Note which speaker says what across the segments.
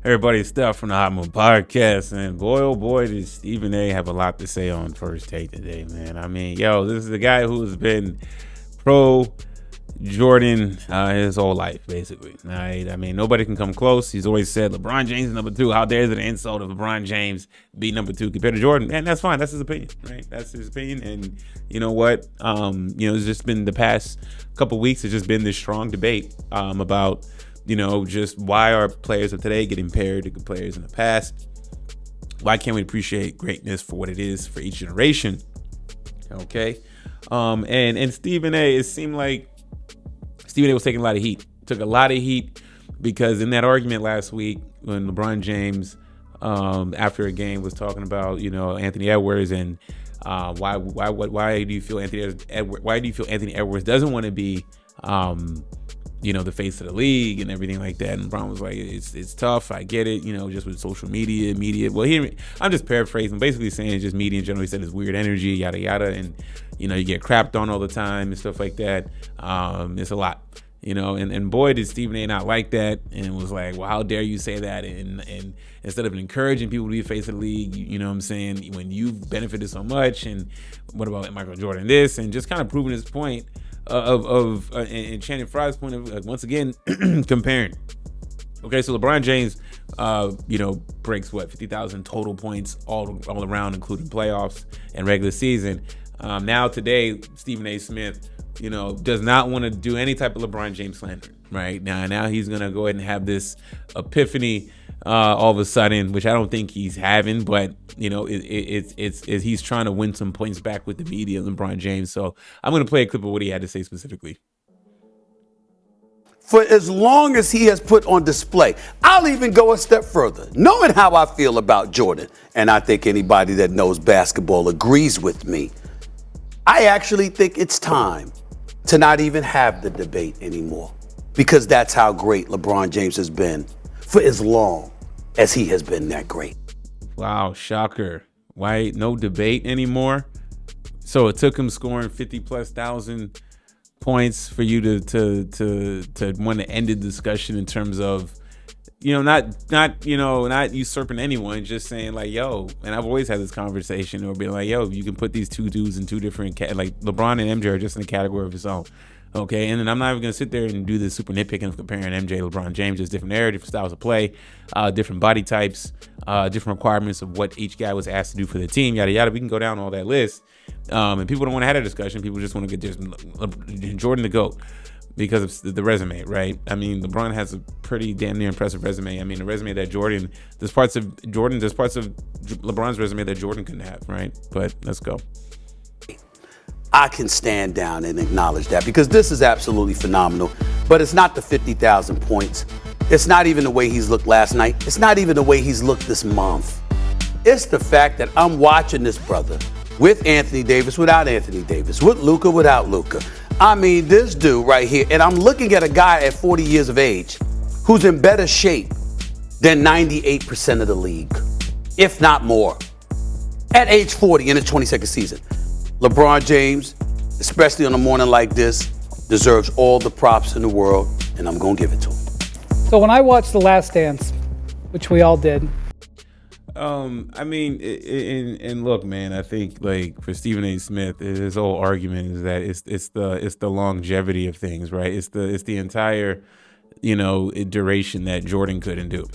Speaker 1: Everybody, stuff from the Hot Moon Podcast, and boy, oh boy, does Stephen A. have a lot to say on First Take today, man. I mean, this is the guy who's been pro Jordan his whole life, basically. Right? I mean, nobody can come close. He's always said LeBron James is number 2. How dare is it an insult if LeBron James be number 2 compared to Jordan? And that's fine. That's his opinion, right? That's his opinion. And you know what? It's just been the past couple weeks. It's just been this strong debate about just why are players of today getting paired to players in the past? Why can't we appreciate greatness for what it is for each generation? Okay. And Stephen A., it seemed like Stephen A. was taking a lot of heat. Took a lot of heat because in that argument last week when LeBron James, after a game, was talking about, Anthony Edwards and why do you feel Anthony Edwards doesn't want to be the face of the league and everything like that. And LeBron was like, it's tough. I get it, just with social media. Well, here, I'm just paraphrasing, basically saying it's just media in general. He said it's weird energy, yada, yada. And, you get crapped on all the time and stuff like that. It's a lot, and boy, did Stephen A. not like that and was like, well, how dare you say that? And instead of encouraging people to be the face of the league, you know what I'm saying? When you've benefited so much, and what about Michael Jordan this? And just kind of proving his point and Channing Frye's point of once again comparing. Okay, so LeBron James, breaks 50,000 total points all around, including playoffs and regular season. Now today, Stephen A. Smith, does not want to do any type of LeBron James slander. Right now he's gonna go ahead and have this epiphany all of a sudden, which I don't think he's having, but it's he's trying to win some points back with the media, LeBron James. So I'm gonna play a clip of what he had to say specifically.
Speaker 2: For as long as he has put on display, I'll even go a step further, knowing how I feel about Jordan, and I think anybody that knows basketball agrees with me. I actually think it's time to not even have the debate anymore, because that's how great LeBron James has been for as long as he has been that great.
Speaker 1: Wow, shocker. Why no debate anymore? So it took him scoring 50,000+ points for you to want to end the discussion in terms of, not usurping anyone, just saying like, yo, and I've always had this conversation or being like, yo, you can put these two dudes in two different, like LeBron and MJ are just in a category of his own. Okay, and then I'm not even going to sit there and do this super nitpicking of comparing MJ, LeBron James, just different era, different styles of play, different body types, different requirements of what each guy was asked to do for the team, yada, yada. We can go down all that list. And people don't want to have a discussion. People just want to get just Jordan the GOAT because of the resume, right? I mean, LeBron has a pretty damn near impressive resume. I mean, the resume that there's parts of LeBron's resume that Jordan couldn't have, right? But let's go.
Speaker 2: I can stand down and acknowledge that because this is absolutely phenomenal. But it's not the 50,000 points. It's not even the way he's looked last night. It's not even the way he's looked this month. It's the fact that I'm watching this brother with Anthony Davis, without Anthony Davis, with Luka, without Luka. I mean, this dude right here, and I'm looking at a guy at 40 years of age who's in better shape than 98% of the league, if not more, at age 40 in his 22nd season. LeBron James, especially on a morning like this, deserves all the props in the world, and I'm going to give it to him.
Speaker 3: So when I watched The Last Dance, which we all did.
Speaker 1: I mean, and look, man, I think like for Stephen A. Smith, his whole argument is that it's the longevity of things, right? It's the entire, duration that Jordan couldn't do.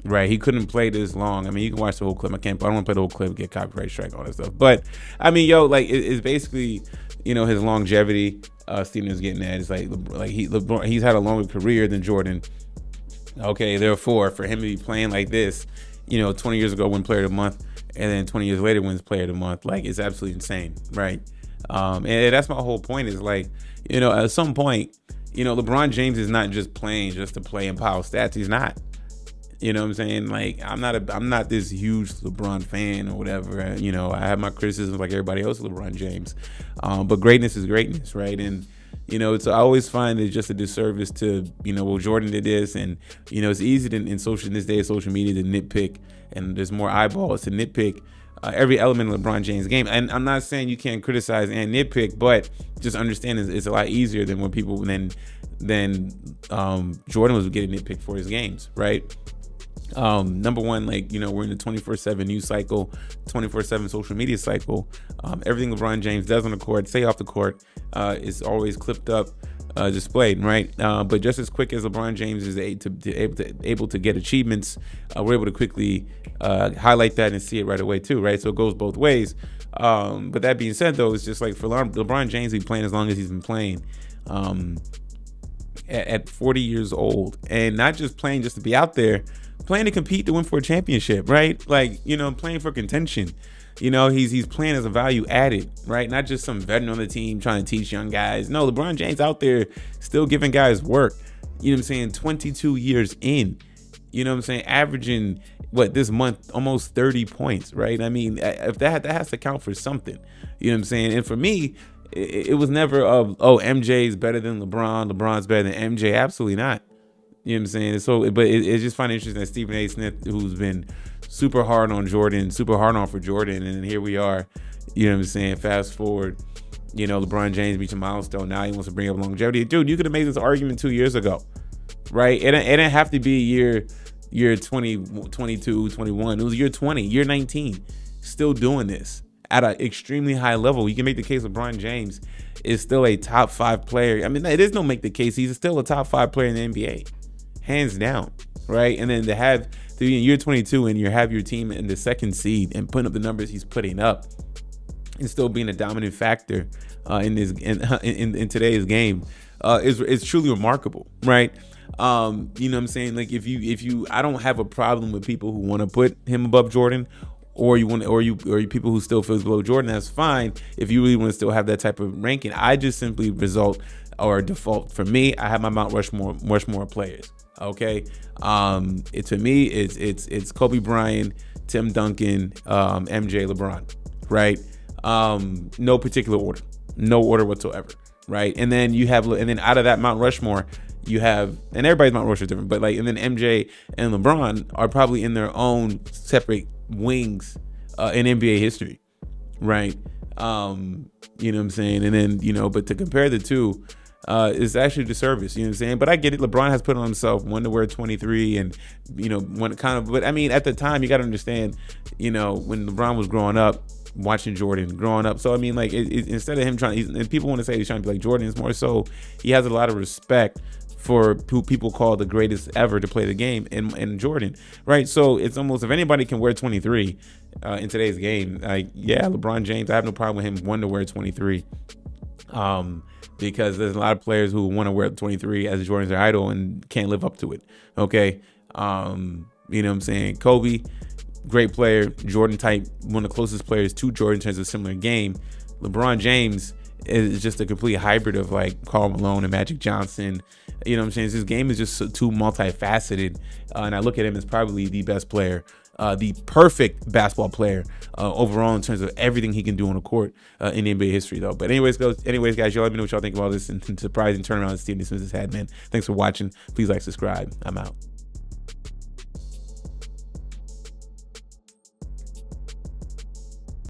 Speaker 1: Right, he couldn't play this long. I mean, you can watch the whole clip. I don't want to play the whole clip, get copyright strike, all that stuff. But I mean, it's basically, his longevity. Stephen is getting at. It's like he's had a longer career than Jordan. Okay, therefore, for him to be playing like this, 20 years ago win Player of the Month, and then 20 years later wins Player of the Month, like it's absolutely insane, right? And that's my whole point. Is like, at some point, LeBron James is not just playing just to play and pile stats. He's not. You know what I'm saying? Like, I'm not this huge LeBron fan or whatever. I have my criticisms like everybody else of LeBron James. But greatness is greatness, right? And, I always find it just a disservice to, well, Jordan did this. And, it's easy in this day of social media to nitpick. And there's more eyeballs to nitpick every element of LeBron James' game. And I'm not saying you can't criticize and nitpick, but just understand it's a lot easier than when people than Jordan was getting nitpicked for his games, right? Number one, like, we're in the 24/7 news cycle, 24/7 social media cycle. Everything LeBron James does on the court, say off the court, is always clipped up, displayed, right? But just as quick as LeBron James is able to get achievements, we're able to quickly highlight that and see it right away too, right? So it goes both ways. But that being said, though, it's just like for LeBron James, he's playing as long as he's been playing. At 40 years old, and not just playing just to be out there, playing to compete to win for a championship, right? Like, playing for contention. He's playing as a value added, right? Not just some veteran on the team trying to teach young guys. No, LeBron James out there still giving guys work. 22 years in, averaging this month almost 30 points, right? I mean, if that has to count for something, And for me, it was never MJ's better than LeBron's better than MJ. Absolutely not. So, but it's just fun interesting that Stephen A. Smith, who's been super hard on Jordan, super hard on for Jordan, and here we are, fast forward, LeBron James reached a milestone. Now he wants to bring up longevity. Dude, you could have made this argument 2 years ago, right? It didn't have to be year 20, 22, 21. It was year 20, year 19, still doing this at an extremely high level. You can make the case LeBron James is still a top 5 player. I mean, it is no make the case. He's still a top 5 player in the NBA, hands down, right? And then to be in year 22 and you have your team in the second seed and putting up the numbers he's putting up and still being a dominant factor in today's game is truly remarkable, right? Like if you, I don't have a problem with people who want to put him above Jordan, or you people who still feels below Jordan. That's fine if you really want to still have that type of ranking. I just simply default for me. I have my Mount Rushmore players. Okay, to me it's Kobe Bryant, Tim Duncan, MJ, LeBron, right? No particular order, no order whatsoever, right? And then out of that Mount Rushmore, you have, and everybody's Mount Rushmore is different, but and then MJ and LeBron are probably in their own separate wings in NBA history, right? You know what I'm saying? And then, but to compare the two is actually a disservice, you know what I'm saying? But I get it. LeBron has put on himself one to wear 23 and, but I mean, at the time, you got to understand, when LeBron was growing up, watching Jordan growing up. So, I mean, instead of him and people want to say he's trying to be like Jordan, it's more so he has a lot of respect for who people call the greatest ever to play the game in Jordan, right? So it's almost, if anybody can wear 23 in today's game, LeBron James, I have no problem with him wanting to wear 23, because there's a lot of players who want to wear 23 as Jordan's their idol and can't live up to it. Okay, you know what I'm saying? Kobe, great player, Jordan type, one of the closest players to Jordan in terms of similar game. LeBron James is just a complete hybrid of like Karl Malone and Magic Johnson. You know what I'm saying? His game is just too multifaceted. And I look at him as probably the best player, the perfect basketball player overall in terms of everything he can do on the court in NBA history, though. But anyways, guys, y'all let me know what y'all think about this and surprising turnaround that Stephen A. Smith has had, man. Thanks for watching. Please like, subscribe. I'm out.